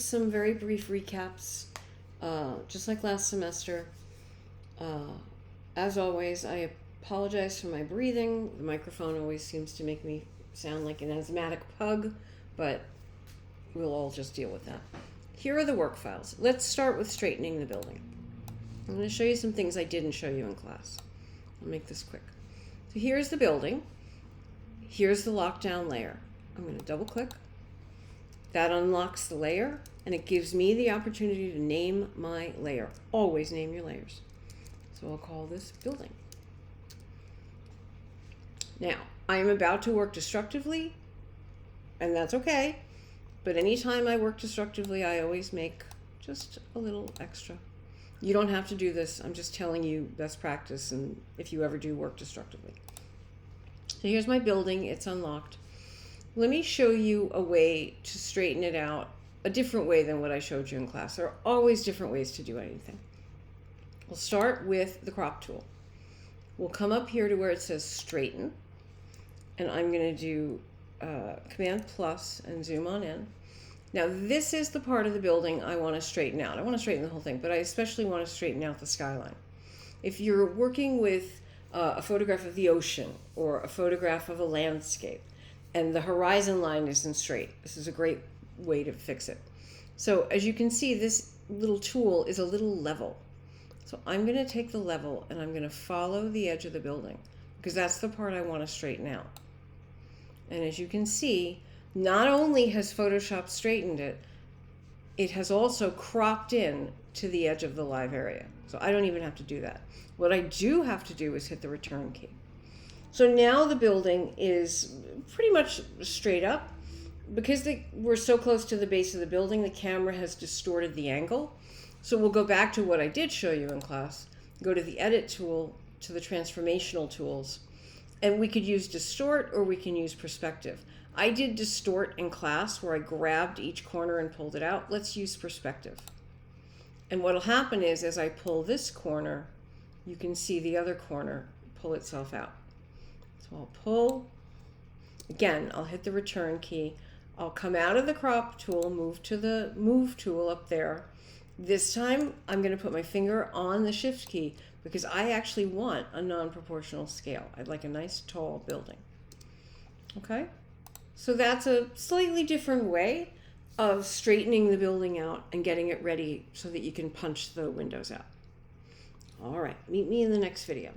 some very brief recaps, just like last semester. As always, I apologize for my breathing. The microphone always seems to make me sound like an asthmatic pug, but we'll all just deal with that. Here are the work files. Let's start with straightening the building. I'm going to show you some things I didn't show you in class. I'll make this quick. So here's the building. Here's the lockdown layer. I'm going to double click. That unlocks the layer, and it gives me the opportunity to name my layer. Always name your layers. So I'll call this building. Now, I am about to work destructively, and that's okay. But anytime I work destructively, I always make just a little extra. You don't have to do this. I'm just telling you best practice, and if you ever do work destructively. So here's my building. It's unlocked. Let me show you a way to straighten it out, a different way than what I showed you in class. There are always different ways to do anything. We'll start with the crop tool. We'll come up here to where it says straighten, and I'm going to do Command plus and zoom on in. Now this is the part of the building I want to straighten out. I want to straighten the whole thing, but I especially want to straighten out the skyline. If you're working with a photograph of the ocean or a photograph of a landscape and the horizon line isn't straight, this is a great way to fix it. So as you can see, this little tool is a little level. So I'm going to take the level and I'm going to follow the edge of the building because that's the part I want to straighten out. And as you can see, not only has Photoshop straightened it, it has also cropped in to the edge of the live area. So I don't even have to do that. What I do have to do is hit the return key. So now the building is pretty much straight up. Because we're so close to the base of the building, the camera has distorted the angle. So we'll go back to what I did show you in class. Go to the edit tool, to the transformational tools. And we could use distort or we can use perspective. I did distort in class where I grabbed each corner and pulled it out. Let's use perspective. And what'll happen is as I pull this corner, you can see the other corner pull itself out. So I'll pull. Again, I'll hit the return key. I'll come out of the crop tool, move to the move tool up there. This time I'm going to put my finger on the shift key because I actually want a non-proportional scale. I'd like a nice tall building. Okay? So that's a slightly different way of straightening the building out and getting it ready so that you can punch the windows out. All right, meet me in the next video.